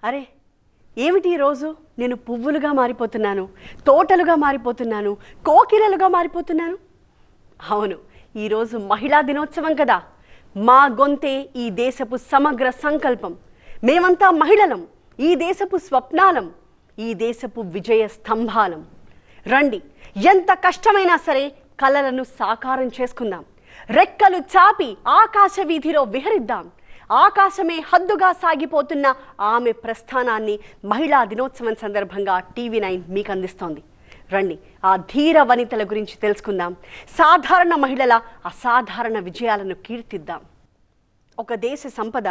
అరే ఏమిటి ఈరోజు నేను పువ్వులుగా మారిపోతున్నాను, తోటలుగా మారిపోతున్నాను, కోకిలలుగా మారిపోతున్నాను? అవును, ఈరోజు మహిళా దినోత్సవం కదా. మా గొంతే ఈ దేశపు సమగ్ర సంకల్పం. మేమంతా మహిళలం, ఈ దేశపు స్వప్నాలం, ఈ దేశపు విజయ స్తంభాలం. రండి, ఎంత కష్టమైనా సరే కలలను సాకారం చేసుకుందాం. రెక్కలు చాపి ఆకాశ వీధిలో విహరిద్దాం. ఆకాశమే హద్దుగా సాగిపోతున్న ఆమె ప్రస్థానాన్ని మహిళా దినోత్సవం సందర్భంగా TV9 మీకు అందిస్తోంది. రండి, ఆ ధీర వనితల గురించి తెలుసుకుందాం. సాధారణ మహిళల అసాధారణ విజయాలను కీర్తిద్దాం. ఒక దేశ సంపద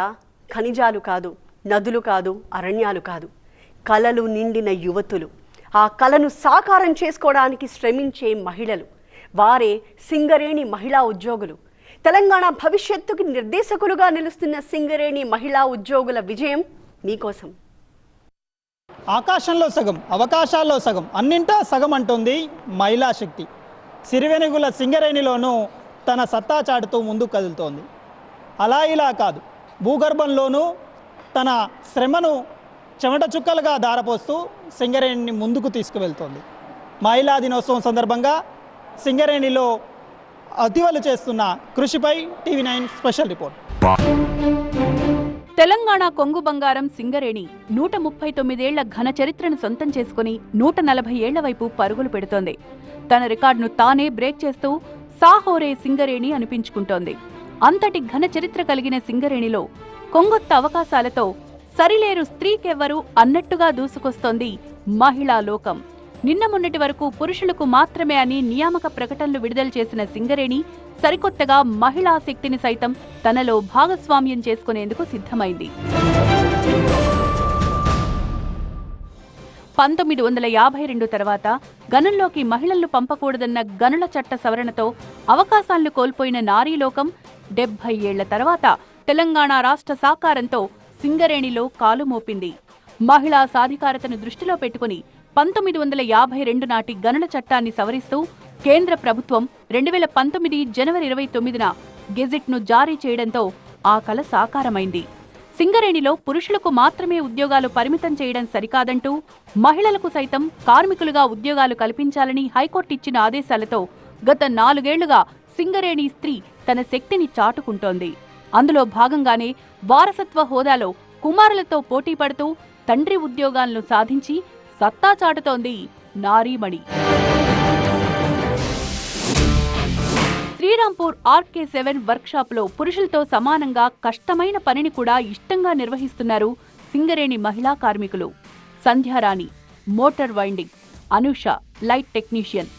ఖనిజాలు కాదు, నదులు కాదు, అరణ్యాలు కాదు, కలలు నిండిన యువతులు. ఆ కలను సాకారం చేసుకోవడానికి శ్రమించే మహిళలు. వారే సింగరేణి మహిళా ఉద్యోగులు. తెలంగాణ భవిష్యత్తుకి నిర్దేశకులుగా నిలుస్తున్న సింగరేణి మహిళా ఉద్యోగుల విజయం మీకోసం. ఆకాశంలో సగం, అవకాశాల్లో సగం, అన్నింటా సగం అంటుంది మహిళా శక్తి. సిరివెనుగుల సింగరేణిలోనూ తన సత్తా చాటుతూ ముందుకు కదులుతోంది. అలా ఇలా కాదు, భూగర్భంలోనూ తన శ్రమను చెమట చుక్కలుగా దారపోస్తూ సింగరేణిని ముందుకు తీసుకువెళ్తోంది. మహిళా దినోత్సవం సందర్భంగా సింగరేణిలో అతివలు చేస్తున్న కృషిపై TV9 స్పెషల్ రిపోర్ట్. తెలంగాణ కొంగు బంగారం సింగరేణి 139 ఏళ్ల ఘన చరిత్రను సొంతం చేసుకుని 140 ఏళ్ల వైపు పరుగులు పెడుతోంది. తన రికార్డును తానే బ్రేక్ చేస్తూ సాహోరే సింగరేణి అనిపించుకుంటోంది. అంతటి ఘన చరిత్ర కలిగిన సింగరేణిలో కొంగొత్త అవకాశాలతో సరిలేరు స్త్రీకెవ్వరు అన్నట్టుగా దూసుకొస్తోంది మహిళా లోకం. నిన్న మొన్నటి వరకు పురుషులకు మాత్రమే అని నియామక ప్రకటనలు విడుదల చేసిన సింగరేణి సరికొత్తగా మహిళా శక్తిని సైతం తనలో భాగస్వామ్యం చేసుకునేందుకు సిద్ధమైంది. 1952 తర్వాత గనుల్లోకి మహిళలను పంపకూడదన్న గనుల చట్ట సవరణతో అవకాశాలను కోల్పోయిన నారీలోకం 70 ఏళ్ల తర్వాత తెలంగాణ రాష్ట్ర సాకారంతో సింగరేణిలో కాలు మోపింది. మహిళా సాధికారతను దృష్టిలో పెట్టుకుని 1952 నాటి గనుల చట్టాన్ని సవరిస్తూ కేంద్ర ప్రభుత్వం 2019 జనవరి 29న గెజిట్ను జారీ చేయడంతో ఆ కల సాకారమైంది. సింగరేణిలో పురుషులకు మాత్రమే ఉద్యోగాలు పరిమితం చేయడం సరికాదంటూ మహిళలకు సైతం కార్మికులుగా ఉద్యోగాలు కల్పించాలని హైకోర్టు ఇచ్చిన ఆదేశాలతో గత 4 ఏళ్లుగా సింగరేణి స్త్రీ తన శక్తిని చాటుకుంటోంది. అందులో భాగంగానే వారసత్వ హోదాలో కుమారులతో పోటీ పడుతూ తండ్రి ఉద్యోగాలను సాధించి సత్తా చాటుతోంది నారీమణి. శ్రీరాంపూర్ RK7 వర్క్షాప్లో పురుషులతో సమానంగా కష్టమైన పనిని కూడా ఇష్టంగా నిర్వహిస్తున్నారు సింగరేణి మహిళా కార్మికులు. Sandhyarani motor winding, Anusha light technician,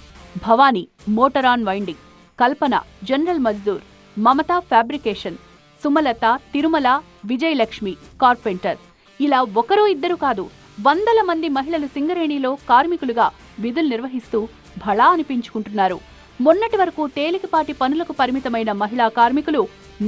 Bhavani motor on winding, Kalpana general Mazdoor, Mamata fabrication, Sumalatha Tirumala, Vijayalakshmi carpenter. ఇలా ఒకరో ఇద్దరు కాదు, వందల మంది మహిళలు సింగరేణిలో కార్మికులుగా విధులు నిర్వహిస్తూ భళా అనిపించుకుంటున్నారు. మొన్నటి వరకు తేలికపాటి పనులకు పరిమితమైన మహిళా కార్మికులు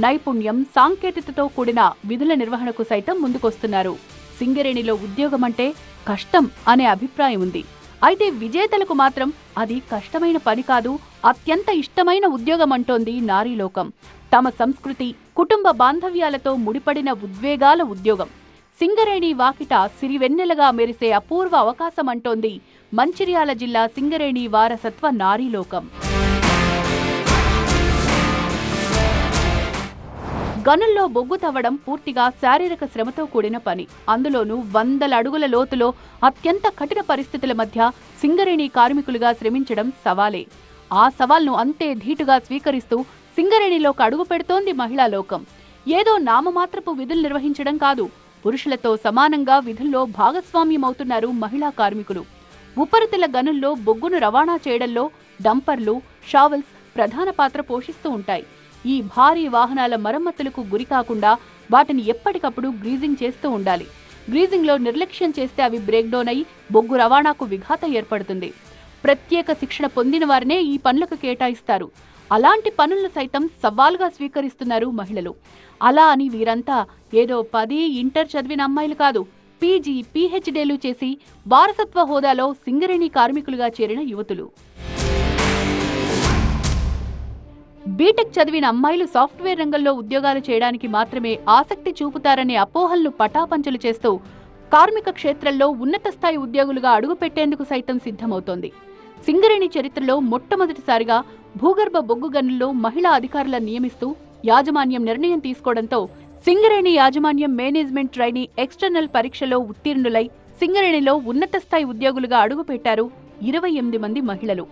నైపుణ్యం, సాంకేతికతతో కూడిన విధుల నిర్వహణకు సైతం ముందుకొస్తున్నారు. సింగరేణిలో ఉద్యోగమంటే కష్టం అనే అభిప్రాయం ఉంది. అయితే విజేతలకు మాత్రం అది కష్టమైన పని కాదు, అత్యంత ఇష్టమైన ఉద్యోగం అంటోంది నారీలోకం. తమ సంస్కృతి, కుటుంబ బాంధవ్యాలతో ముడిపడిన ఉద్వేగాల ఉద్యోగం. సింగరేణి వాకిట సిరివెన్నెలగా మెరిసే అపూర్వ అవకాశం అంటోంది మంచిర్యాల జిల్లా సింగరేణి వారసత్వ నారీలోకం. గనుల్లో బొగ్గు తవ్వడం పూర్తిగా శారీరక శ్రమతో కూడిన పని. అందులోనూ 100 అడుగుల లోతులో అత్యంత కఠిన పరిస్థితుల మధ్య సింగరేణి కార్మికులుగా శ్రమించడం సవాలే. ఆ సవాల్ను అంతే ధీటుగా స్వీకరిస్తూ సింగరేణిలోకి అడుగు పెడుతోంది మహిళా లోకం. ఏదో నామమాత్రపు విధులు నిర్వహించడం కాదు, పురుషులతో సమానంగా విధుల్లో భాగస్వామ్యమవుతున్నారు మహిళా కార్మికులు. ఉపరితల గనుల్లో బొగ్గును రవాణా చేయడంలో డంపర్లు, షావెల్స్ ప్రధాన పాత్ర పోషిస్తూ ఉంటాయి. ఈ భారీ వాహనాల మరమ్మతులకు గురి కాకుండా వాటిని ఎప్పటికప్పుడు గ్రీజింగ్ చేస్తూ ఉండాలి. గ్రీజింగ్లో నిర్లక్ష్యం చేస్తే అవి బ్రేక్ డౌన్ అయి బొగ్గు రవాణాకు విఘాతం ఏర్పడుతుంది. ప్రత్యేక శిక్షణ పొందిన వారినే ఈ పనులకు కేటాయిస్తారు. అలాంటి పనులను సైతం సవాల్గా స్వీకరిస్తున్నారు మహిళలు. అలా అని వీరంతా ఏదో 10 ఇంటర్ చదివిన అమ్మాయిలు కాదు, PG, PhDలు చేసి వారసత్వ హోదాలో సింగరేణి కార్మికులుగా చేరిన యువతులు. బీటెక్ చదివిన అమ్మాయిలు సాఫ్ట్వేర్ రంగంలో ఉద్యోగాలు చేయడానికి మాత్రమే ఆసక్తి చూపుతారనే అపోహలను పటాపంచలు చేస్తూ కార్మిక క్షేత్రంలో ఉన్నత స్థాయి ఉద్యోగులుగా అడుగుపెట్టేందుకు సైతం సిద్ధమవుతోంది. సింగరేణి చరిత్రలో మొట్టమొదటిసారిగా భూగర్భ బొగ్గు గనుల్లో మహిళా అధికారులను నియమిస్తూ యాజమాన్యం నిర్ణయం తీసుకోవడంతో సింగరేణి యాజమాన్యం మేనేజ్మెంట్ ట్రైనీ ఎక్స్టర్నల్ పరీక్షలో ఉత్తీర్ణులై సింగరేణిలో ఉన్నత స్థాయి ఉద్యోగులుగా అడుగుపెట్టారు 28 మంది మహిళలు.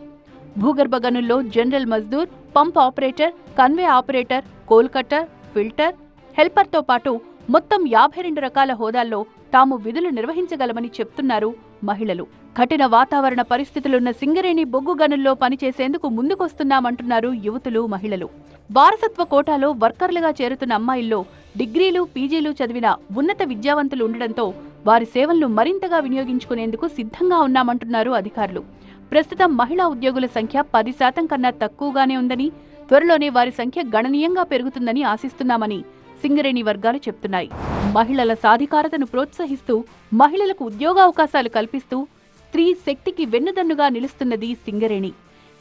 భూగర్భ గనుల్లో జనరల్ మజ్దూర్, pump operator, conveyor operator, coal cutter, filter, హెల్పర్తో పాటు మొత్తం 52 రకాల హోదాల్లో తాము విధులు నిర్వహించగలమని చెప్తున్నారు మహిళలు. కఠిన వాతావరణ పరిస్థితులున్న సింగరేణి బొగ్గు గనుల్లో పనిచేసేందుకు ముందుకొస్తున్నామంటున్నారు యువతులు, మహిళలు. వారసత్వ కోటాలో వర్కర్లుగా చేరుతున్న అమ్మాయిల్లో డిగ్రీలు, పీజీలు చదివిన ఉన్నత విద్యావంతులు ఉండడంతో వారి సేవలను మరింతగా వినియోగించుకునేందుకు సిద్ధంగా ఉన్నామంటున్నారు అధికారులు. ప్రస్తుతం మహిళా ఉద్యోగుల సంఖ్య 10% కన్నా తక్కువగానే ఉందని, త్వరలోనే వారి సంఖ్య గణనీయంగా పెరుగుతుందని ఆశిస్తున్నామని సింగరేణి వర్గాలు చెప్తున్నాయి. మహిళల సాధికారతను ప్రోత్సహిస్తూ, మహిళలకు ఉద్యోగావకాశాలు కల్పిస్తూ స్త్రీ శక్తికి వెన్నుదన్నుగా నిలుస్తున్నది సింగరేణి.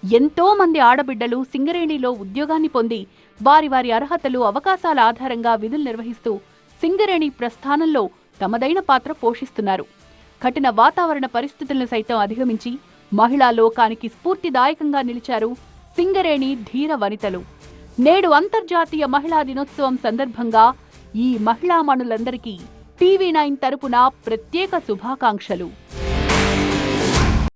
ఎంతో మంది ఆడబిడ్డలు సింగరేణిలో ఉద్యోగాన్ని పొంది వారి వారి అర్హతలు, అవకాశాల ఆధారంగా విధులు నిర్వహిస్తూ సింగరేణి ప్రస్థానంలో తమదైన పాత్ర పోషిస్తున్నారు. కఠిన వాతావరణ పరిస్థితులను సైతం అధిగమించి మహిళా లోకానికి స్ఫూర్తిదాయకంగా నిలిచారు సింగరేణి ధీర వనితలు. నేడు అంతర్జాతీయ మహిళా దినోత్సవం సందర్భంగా ఈ మహిళామణులందరికీ TV9 తరపున ప్రత్యేక శుభాకాంక్షలు.